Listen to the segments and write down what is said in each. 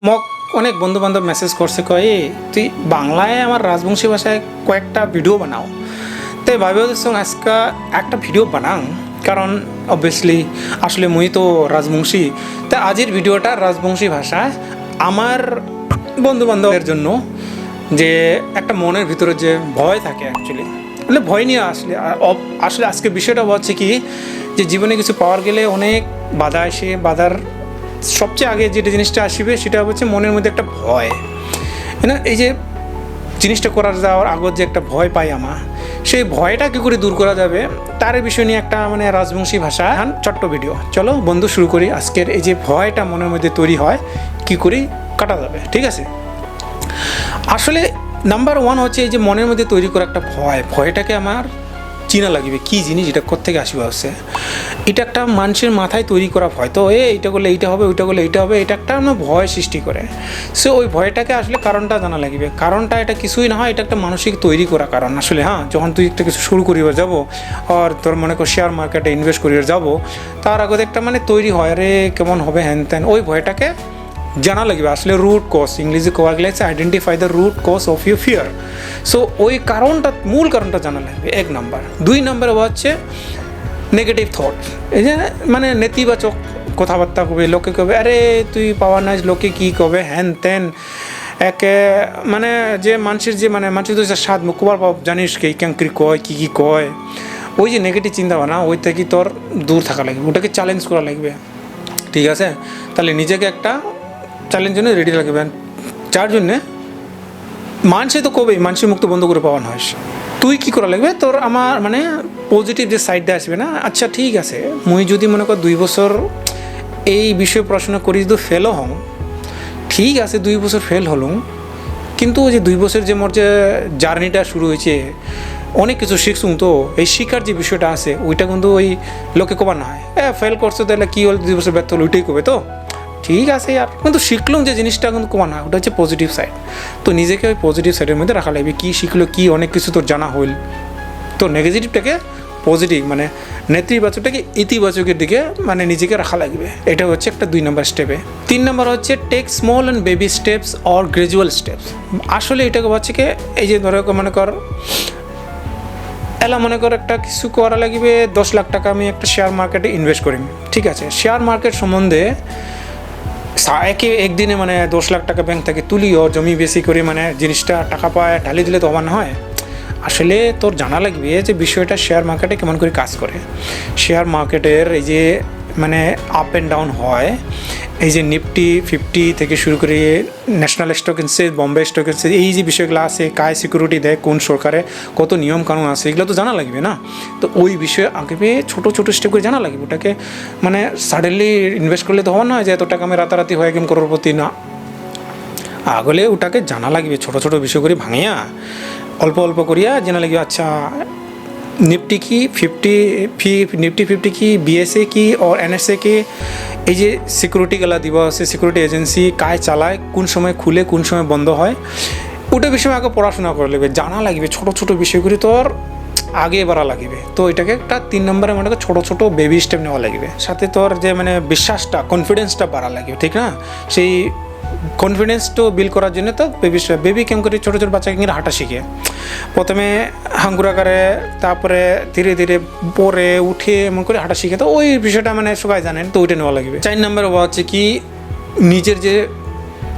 Mock অনেক বন্ধু বান্ধব মেসেজ করছে কয় তুই বাংলায় আমার রাজবংশী ভাষায় কয়েকটা ভিডিও বানাও। তাই ভাবে ওদের সঙ্গে আজকে একটা ভিডিও বানাং, কারণ অবভিয়াসলি আসলে মুই তো রাজবংশী। তা আজের ভিডিওটা রাজবংশী ভাষায় আমার বন্ধু বান্ধবের জন্য, যে একটা মনের ভিতরে যে ভয় থাকে অ্যাকচুয়ালি, মানে ভয় নিয়ে আসলে আজকে বিষয়টা হচ্ছে কি, যে জীবনে কিছু পাওয়ার গেলে অনেক বাধা আসে। বাধার সবচেয়ে আগে যেটা জিনিসটা আসবে সেটা হচ্ছে মনের মধ্যে একটা ভয়, না এই যে জিনিসটা করার যাওয়ার আগত যে একটা ভয় পাই আমার, সেই ভয়টা কী করে দূর করা যাবে তার বিষয় নিয়ে একটা মানে রাজবংশী ভাষা ছোট্ট ভিডিও। চলো বন্ধু শুরু করি। আজকের এই যে ভয়টা মনের মধ্যে তৈরি হয় কী করে কাটা যাবে, ঠিক আছে? আসলে নাম্বার ওয়ান হচ্ছে এই যে মনের মধ্যে তৈরি করা একটা ভয়টাকে আমার চিনা লাগবে কী জিনিস, এটা কোত্থেকে আসবে হচ্ছে। এটা একটা মানুষের মাথায় তৈরি করা ভয়। তো এইটা করলে এইটা হবে, ওইটা করলে এইটা হবে, এটা একটা আমরা ভয় সৃষ্টি করে। সো ওই ভয়টাকে আসলে কারণটা জানা লাগবে। কারণটা এটা কিছুই না হয়, এটা একটা মানসিক তৈরি করা কারণ আসলে। হ্যাঁ, যখন তুই একটা কিছু শুরু করিবার যাবো, আর তোর মনে কর শেয়ার মার্কেটে ইনভেস্ট করিবার যাবো, তার আগে একটা মানে তৈরি হয়, রে কেমন হবে হ্যান ত্যান, ওই ভয়টাকে জানা লাগবে। আসলে রুট কজ, ইংলিশে কোয়া গেলে identify the root cause of you fear. So ওই কারণটা, মূল কারণটা জানা লাগবে, এক নাম্বার। দুই নাম্বার হচ্ছে নেগেটিভ থট। এই যে মানে নেতিবাচক কথাবার্তা কবে, লোকে কবে আরে তুই পাওয়ার নাই, লোকে কী কবে হ্যান ত্যান, একে মানে যে মানুষের যে মানে মানুষের তো স্বাদ মুখবার পাব জানিস কে ক্যাঙ্করি কয় কী কী কয়, ওই যে নেগেটিভ চিন্তা ভাবনা, ওই থেকে তোর দূর থাকা লাগবে, ওটাকে চ্যালেঞ্জ করা লাগবে, ঠিক আছে? তাহলে নিজেকে একটা চ্যালেঞ্জ জন্য রেডি লাগবে। যার জন্যে মানুষে তো কবেই মানুষের মুক্ত বন্ধ করে পাওয়ানো হয়, তুই কী করা লাগবে তোর আমার মানে পজিটিভ যে সাইডটা আসবে না। আচ্ছা ঠিক আছে, মুই যদি মনে কর 2 বছর এই বিষয়ে পড়াশোনা করি, যদি ফেলও হং, ঠিক আছে 2 বছর ফেল হলুম, কিন্তু ওই যে 2 বছর যে মোর যে জার্নিটা শুরু হয়েছে, অনেক কিছু শিখছুম। তো এই শিখার যে বিষয়টা আছে ওইটা কিন্তু ওই লোকে কবার না হয় ফেল করছো তাহলে কী হল, 2 বছর ব্যর্থ হলো, ওইটাই কবে তো ঠিক আছে আর, কিন্তু শিখলাম যে জিনিসটা কিন্তু কমা না, ওটা হচ্ছে পজিটিভ সাইড। তো নিজেকে ওই পজিটিভ সাইডের মধ্যে রাখা লাগবে। কী শিখলো, কী অনেক কিছু তোর জানা হইল, তো নেগেটিভটাকে পজিটিভ মানে নেতিবাচকটাকে ইতিবাচকের দিকে মানে নিজেকে রাখা লাগবে। এটা হচ্ছে একটা 2 নম্বর স্টেপে। 3 নম্বর হচ্ছে take small and baby steps or gradual steps. আসলে এটাকে হচ্ছে কি, এই যে ধরো মনে কর মনে কর একটা কিছু করা লাগবে, 10 লাখ টাকা আমি একটা শেয়ার মার্কেটে ইনভেস্ট করি, ঠিক আছে? শেয়ার মার্কেট সম্বন্ধে একদিনে মানে 10 লাখ টাকা ব্যাংক থেকে তুলিও জমি বেশি করে মানে জিনিসটা টাকা পায় ঢালি দিলে তো আমার না হয়। আসলে তোর জানা লাগবে যে বিষয়টা শেয়ার মার্কেটে কেমন করে কাজ করে। শেয়ার মার্কেটের এই যে মানে আপ অ্যান্ড ডাউন হয়, এই যে নিফটি 50 থেকে শুরু করে national stock exchange, Bombay stock exchange, এই যে বিষয়গুলো আছে, কায় সিকিউরিটি দেয়, কোন সরকারে কত নিয়ম কানুন আছে, এগুলো তো জানা লাগবে না। তো ওই বিষয়ে আগে ছোটো ছোটো স্টেপ করে জানা লাগবে। ওটাকে মানে সাডেনলি ইনভেস্ট করলে তো হওয়া না যে এত টাকা আমি রাতারাতি হয়ে গেম করোড়পতি না, আগলে ওটাকে জানা লাগবে। ছোটো ছোটো বিষয় করে ভাঙিয়া অল্প অল্প করিয়া জানা লাগবে। আচ্ছা নিফটি কি নিফটি 50 কি, বিএসএ কি और এনএসএ কি, এই যে সিকিউরিটিগুলা দিব আছে, সিকিউরিটি এজেন্সি কায় চালায়, কোন সময় খুলে কোন সময় বন্ধ হয়, ওটা বিষয়ে আগে পড়াশোনা করে লাগবে, জানা লাগবে। ছোটো ছোটো বিষয়গুলি তোর আগে বাড়া লাগবে। তো এটাকে একটা 3 নম্বরে মানে ছোটো ছোটো বেবি স্টেপ নেওয়া লাগবে। সাথে তোর যে মানে বিশ্বাসটা, কনফিডেন্সটা বাড়া লাগবে, ঠিক না? সেই কনফিডেন্স তো বিল্ড করার জন্য তো বেবি কেমন করে ছোটো ছোটো বাচ্চাকে কিন্তু হাঁটা শিখে, প্রথমে হাঙ্গুরা করে, তারপরে ধীরে ধীরে পরে উঠে এমন করে হাঁটা শিখে। তো ওই বিষয়টা মানে সবাই জানেন, তো ওইটা নেওয়া লাগবে। 4 নম্বর হচ্ছে কি, নিজের যে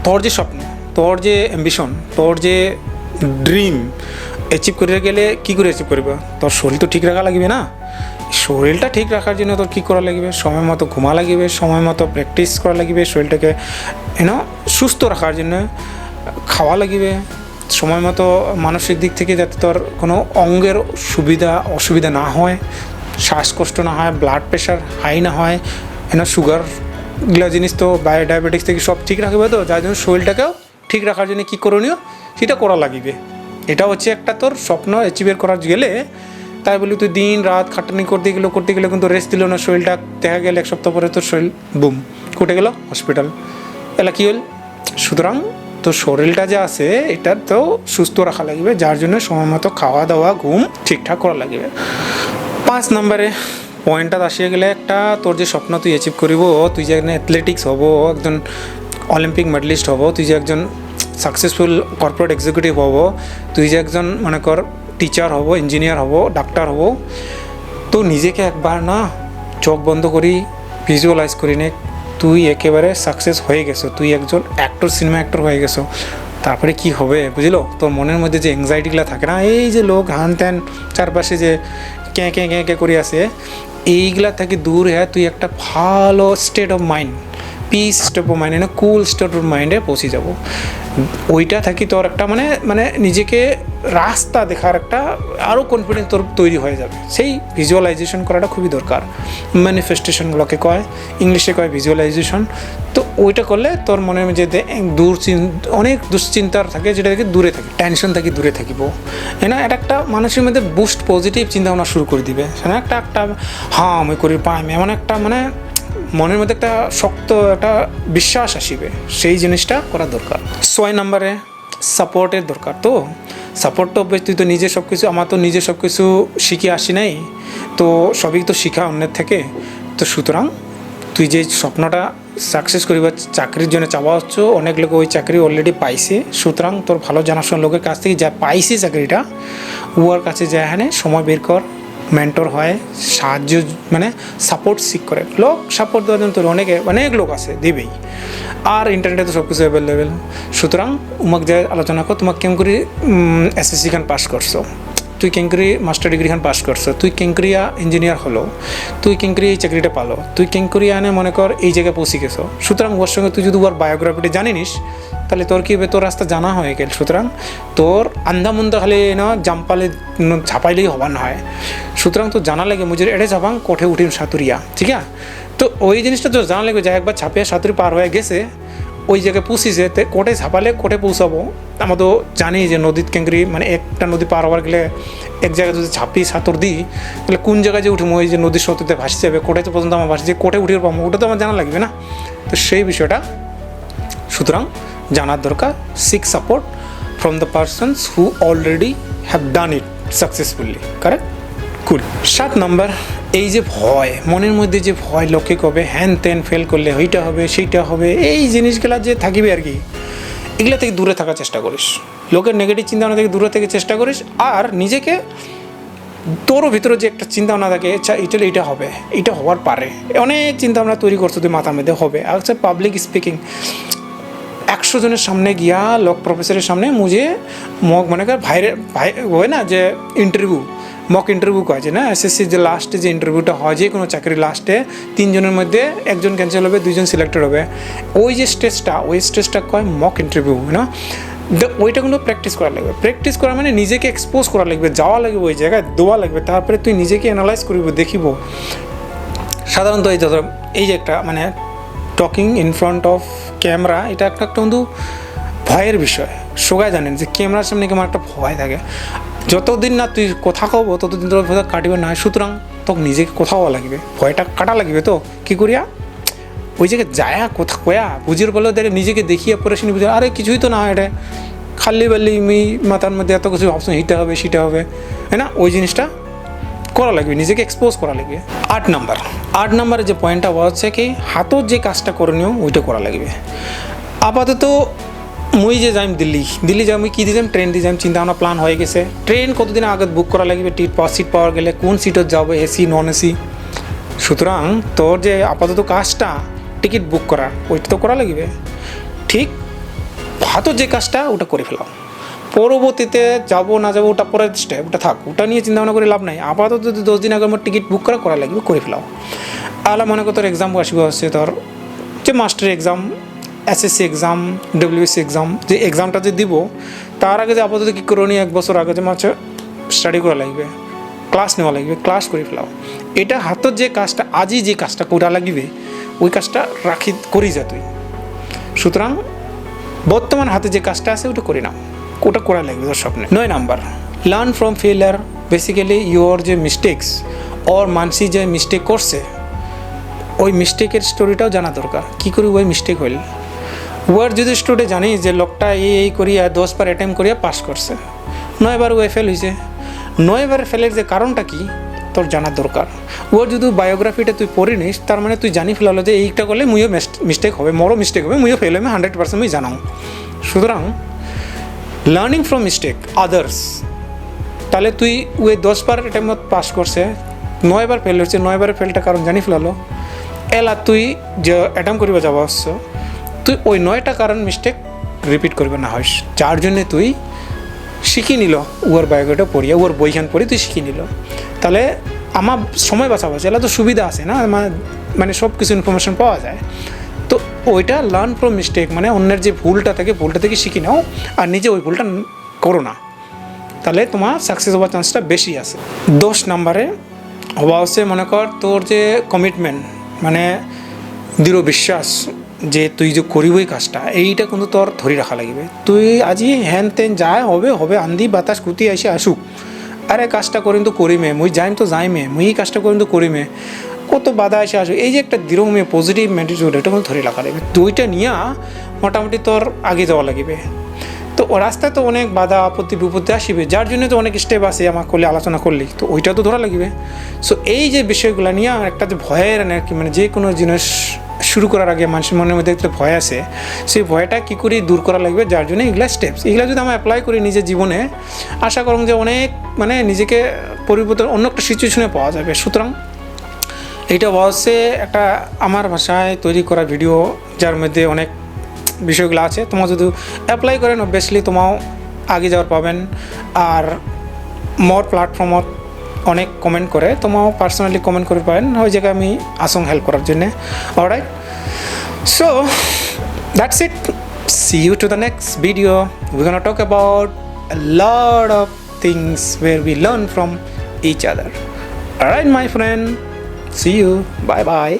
তোর যে স্বপ্ন, তোর যে অ্যাম্বিশন, তোর যে ড্রিম অ্যাচিভ করে গেলে কী করে অ্যাচিভ করবে, তোর শরীর তো ঠিক রাখা লাগবে না। শরীরটা ঠিক রাখার জন্য তোর কী করা লাগবে, সময় মতো ঘুমা লাগবে, সময় মতো প্র্যাকটিস করা লাগবে, শরীরটাকে সুস্থ রাখার জন্য খাওয়া লাগবে, সময় মতো মানসিক দিক থেকে যাতে তোর কোনো অঙ্গের অসুবিধা না হয়, শ্বাসকষ্ট না হয়, ব্লাড প্রেশার হাই না হয়, সুগারগুলো জিনিস তো ডায়াবেটিক্স থেকে সব ঠিক রাখবে। তো যার জন্য শরীরটাকেও ঠিক রাখার জন্য কী করণীয় সেটা করা লাগবে। এটা হচ্ছে একটা তোর স্বপ্ন অ্যাচিভের করার গেলে, তাই বলি তুই দিন রাত খাটানি করতে গেলে কিন্তু রেস্ট দিল না, শরীরটা দেখা গেলে 1 সপ্তাহ পরে তোর শরীর বুম কুটে গেল, হসপিটাল এলা কী হল। সুতরাং তো শরীরটা যে আছে এটা তো সুস্থ রাখা লাগবে, যার জন্য সময় মতো খাওয়া দাওয়া ঘুম ঠিকঠাক করা লাগবে। 5 নম্বরে পয়েন্টটা আসিয়ে গেলে, একটা তোর যে স্বপ্ন তুই অ্যাচিভ করিব, তুই যে অ্যাথলেটিক্স হব, একজন অলিম্পিক মেডেলিস্ট হব, তুই যে একজন সাকসেসফুল কর্পোরেট এক্সিকিউটিভ হব, তুই যে একজন মনে কর টিচার হব, ইঞ্জিনিয়ার হব, ডাক্তার হব, তো নিজেকে একবার না চোখ বন্ধ করি ভিজুয়ালাইজ করি নে তুই একেবারে সাকসেস হয়ে গেছো, তুই একজন অ্যাক্টর, সিনেমা অ্যাক্টর হয়ে গেছো। তারপরে কি হবে বুঝলো? তোর মনের মধ্যে যে অ্যাংজাইটিগুলো থাকে না, এই যে লোক হান ত্যান চারপাশে যে ক্যাঁ ক্যাঁ ক্যাঁ ক্যাঁ করে আসে, এইগুলা থেকে দূর হয়ে তুই একটা ভালো state of mind, piece state of mind, cool state of মাইন্ডে পৌঁছে যাব। ওইটা থাকি তোর একটা মানে নিজেকে রাস্তা দেখার একটা আরও কনফিডেন্স তোর তৈরি হয়ে যাবে। সেই ভিজুয়ালাইজেশন করাটা খুবই দরকার। ম্যানিফেস্টেশনগুলোকে কয়, ইংলিশে কয় ভিজুয়ালাইজেশন। তো ওইটা করলে তোর মনের মধ্যে অনেক দুশ্চিন্তার থাকে, যেটা থেকে দূরে থাকে, টেনশন থেকে দূরে থাকিব। এটা একটা মানুষের মধ্যে বুস্ট পজিটিভ চিন্তাভাবনা শুরু করে দিবে। সেটা একটা হ্যাঁ আমি করি পাই, এমন একটা মনের মধ্যে একটা শক্ত একটা বিশ্বাস আসিবে, সেই জিনিসটা করা দরকার। 6 নম্বরে সাপোর্টের দরকার। তো সাপোর্ট তো তুই তো নিজে সব কিছু, আমার তো নিজে সব কিছু শিখে আসি নাই, তো সবই তো শিখা অন্যের থেকে। তো সুতরাং তুই যে স্বপ্নটা সাকসেস করি বা চাকরির জন্য চাওয়া হচ্ছে, অনেক লোক ওই চাকরি অলরেডি পাইছে। সুতরাং তোর ভালো জানাশোনা লোকের কাছ থেকে যা পাইছে চাকরিটা, ওর কাছে যায় হ্যাঁ সময় বের কর, মেন্টর হয়, সাহায্য সাপোর্ট সিক করে। লোক সাপোর্ট দেওয়ার জন্য তোর অনেক লোক আছে, দেবেই। আর ইন্টারনেটে তো সব কিছু অ্যাভেলেবেল। সুতরাং উমাকে যায় আলোচনা কর, তোমাকে কেমন করে এসএসসি খান পাস করছো, তুই কেঙ্করি মাস্টার ডিগ্রি খান পাস করছো, তুই কেঙ্করিয়া ইঞ্জিনিয়ার হলো, তুই কেঙ্করি এই চাকরিটা পালো, তুই কেঙ্করি আনে মনে কর এই জায়গায় পৌঁছে গেছো। সুতরাং ওর সঙ্গে তুই যদি ওর বায়োগ্রাফিটা জানিস, তাহলে তোর কী হবে, তোর রাস্তা জানা হয়ে গেল। সুতরাং তোর আন্ধামুন্দা খালি জাম্পালে ঝাপাইলেই হবার না হয়। সুতরাং তো জানা লাগে মুজের এড়ে যাবাং কোঠে উঠিম সাঁতুরিয়া, ঠিক আছে? তো ওই জিনিসটা তো জানা লাগবে, যা একবার ছাপিয়া সাঁতুরি পার হয়ে গেছে, ওই জায়গায় পুষিছে, তে কোটে ঝাপালে কোটে পৌঁছাবো। আমরা তো জানি যে নদীর কেঙ্করি একটা নদী পার হওয়ার গেলে এক জায়গায় যদি ঝাঁপি সাঁতর দিই, তাহলে কোন জায়গায় যে উঠবো, ওই যে নদীর স্রোতে ভাসি যাবে, কোটে তো পর্যন্ত আমার ভাসি, যে কোটে উঠিয়ে পাবো ওটা তো আমার জানা লাগবে না। তো সেই বিষয়টা সুতরাং জানার দরকার। Seek support from the persons who already have done it successfully, correct? Cool. 7 number, এই যে ভয়, মনের মধ্যে যে ভয়, লোকে কবে হ্যান ত্যান ফেল করলে ওইটা হবে সেইটা হবে, এই জিনিসগুলা যে থাকিবে আর কি, এগুলো থেকে দূরে থাকার চেষ্টা করিস। লোকের নেগেটিভ চিন্তাভাবনা থেকে দূরে থেকে চেষ্টা করিস। আর নিজেকে তোরও ভিতরে যে একটা চিন্তাভাবনা থাকে, আচ্ছা এটা হবে, এটা হওয়ার পারে, অনেক চিন্তাভাবনা তৈরি করছো তুই মাথার মধ্যে, হবে। আচ্ছা পাবলিক স্পিকিং, 100 জনের সামনে গিয়া লোক প্রফেসরের সামনে মুঝে মনে কর ভাই হয় না যে ইন্টারভিউ, মক ইন্টারভিউ কয় যে না, এসএসসির যে লাস্টে যে ইন্টারভিউটা হয়, যে কোনো চাকরির লাস্টে 3 জনের মধ্যে 1 জন ক্যান্সেল হবে, 2 জন সিলেক্টেড হবে, ওই যে স্টেজটা কয় মক ইন্টারভিউ না। ওইটা কিন্তু প্র্যাকটিস করা লাগবে। প্র্যাকটিস করা মানে নিজেকে এক্সপোজ করা লাগবে, যাওয়া লাগবে ওই জায়গায়, দেওয়া লাগবে, তারপরে তুই নিজেকে অ্যানালাইজ করিব, দেখিব। সাধারণত এই যে একটা talking in front of camera, এটা একটা কিন্তু ভয়ের বিষয়। সবাই জানেন যে ক্যামেরার সামনে কেমন একটা ভয় থাকে। যতদিন না তুই কথা কব, ততদিন তোর ভয় কাটিবে না। সুতরাং তোকে নিজেকে কোথাও লাগবে, ভয়টা কাটা লাগবে। তো কী করিয়া ওই জায়গায় যায়া কথা কয়া বুঝির বলে দেখে নিজেকে দেখিয়ে পরে শুনি বুঝে, আরে কিছুই তো না, এটা খালি বাল্লি মাথার মধ্যে এত কিছু ভাবছো, হিটা হবে সেটা হবে, হ্যাঁ না? ওই জিনিসটা করা লাগবে, নিজেকে এক্সপোজ করা লাগবে। 8 নম্বরে যে পয়েন্টটা হচ্ছে কি, হাতর যে কাজটা করণীয় ওইটা করা লাগবে। আপাতত মুই যে যাইম দিল্লি যাই, মুই কী দিয়ে যাম, ট্রেন দিয়ে যাম, চিন্তা ভাবনা প্ল্যান হয়ে গেছে। ট্রেন কতদিন আগে বুক করা লাগবে, সিট পাওয়ার গেলে কোন সিটত যাবো, এসি নন এসি। সুতরাং তোর যে আপাতত কাজটা টিকিট বুক করা, ওইটা তো করা লাগবে। ঠিক হাতর যে কাজটা ওটা করে ফেলাও, পরবর্তীতে যাবো না যাবো ওটা পরের স্টেপ, ওটা থাক, ওটা নিয়ে চিন্তা ভাবনা করে লাভ নাই। আপাতত যদি 10 দিন আগে আমার টিকিট বুক করা লাগবে, করে ফেলাও। আলা মনে কর তোর এক্সাম আসবে, হচ্ছে তোর যে master exam, SSC exam, WBC exam, যে এক্সামটা যে দিব, তার আগে যে আপাতত কী করণীয়, 1 বছর আগে যে স্টাডি করা লাগবে, ক্লাস নেওয়া লাগবে, ক্লাস করে ফেলাও। এটা হাতর যে কাজটা, আজই যে কাজটা করা লাগবে, ওই কাজটা করি যা তুই। সুতরাং বর্তমান হাতে যে কাজটা আছে ওটা করে নাও, ওটা করা লাগবে তোর স্বপ্নে। 9 number, learn from failure. Basically your যে মিস্টেকস ওর মানসি যে মিস্টেক করছে, ওই মিস্টেকের স্টোরিটাও জানা দরকার, কী করে ওই মিস্টেক হইল। ওর যদি স্টোরি জানি যে লোকটা এই করিয়া 10 বার অ্যাটেম্প করিয়া পাস করছে, 9 বার ওয়ে ফেল হয়েছে, 9 বার ফেলের যে কারণটা কি, তোর জানার দরকার। ওর যদি বায়োগ্রাফিটা তুই পড়ে নিস তার মানে তুই জানি ফেলালো যে এইটা করলে মুইও মিস্টেক হবে, মোরও মিস্টেক হবে, মুইও ফেল হবে 100% মুই জানাও। সুতরাং লার্নিং ফ্রম মিস্টেক আদার্স, তাহলে তুই ওই 10বার অ্যাটেম্পট পাস করছে, 9বার ফেল হচ্ছে, 9বারের ফেলটা কারণ জানি ফেলালো এলা তুই যে অ্যাটেম্প করিবা যাওয়া আসছ তুই ওই 9টা কারণ মিস্টেক রিপিট করবে না হস, যার জন্যে তুই শিখি নিল ওর বায়োগ্রাফিটা পড়িয়া ওর বইখান পড়ি তুই শিখি নিল। তাহলে আমার সময় বাঁচাবাছে এলা তো সুবিধা আছে না, মানে সব কিছু ইনফরমেশন পাওয়া যায়। তো ওইটা লার্ন ফ্রম মিস্টেক মানে অন্যের যে ভুলটা থেকে শিখি নাও আর নিজে ওই ভুলটা করো না, তাহলে তোমার সাকসেস হওয়ার চান্সটা বেশি আছে। 10 নম্বরে হওয়া হচ্ছে মনে কর তোর যে কমিটমেন্ট মানে দৃঢ় বিশ্বাস যে তুই যে করিবই কাজটা, এইটা কিন্তু তোর ধরে রাখা লাগবে। তুই আজি হ্যান তেন যায় হবে আন্দি বাতাস কুতি এসে আসুক, আরে কাজটা করিম তো করিমে, মুই যাইম তো যাইমে, মুই কাজটা করিম তো করিমে, কত বাধা এসে আসুক, এই যে একটা দৃঢ় পজিটিভ ম্যাটিটিউড এটা কিন্তু ধরে রাখা লাগবে। দুইটা নিয়ে মোটামুটি তোর আগে যাওয়া লাগবে। তো ও রাস্তায় তো অনেক বাধা আপত্তি বিপত্তি আসবে, যার জন্য তো অনেক স্টেপ আছে আমার করলে আলোচনা করলি, তো ওইটা তো ধরা লাগবে। সো এই যে বিষয়গুলো নিয়ে একটা যে ভয়ের আর কি মানে যে কোনো জিনিস শুরু করার আগে মানুষের মনের মধ্যে একটা ভয় আছে, সেই ভয়টা কী করে দূর করা লাগবে, যার জন্য এগুলা স্টেপস, এগুলো যদি আমরা অ্যাপ্লাই করি নিজের জীবনে আশা করুন যে অনেক মানে নিজেকে পরিবর্তন অন্য একটা সিচুয়েশনে পাওয়া যাবে। সুতরাং এইটা হচ্ছে একটা আমার ভাষায় তৈরি করা ভিডিও, যার মধ্যে অনেক বিষয়গুলো আছে, তোমার যদি অ্যাপ্লাই করেন অবভিয়াসলি তোমাও আগে যাওয়ার পাবেন। আর মোর প্ল্যাটফর্মত অনেক কমেন্ট করে, তোমাও পার্সোনালি কমেন্ট করে পাবেন, ওই জায়গায় আমি আসং হেল্প করার জন্যে। Alright, so that's it, see you to the next video. We gonna talk about a lot of things where we learn from each other. Alright my friend, see you, bye bye.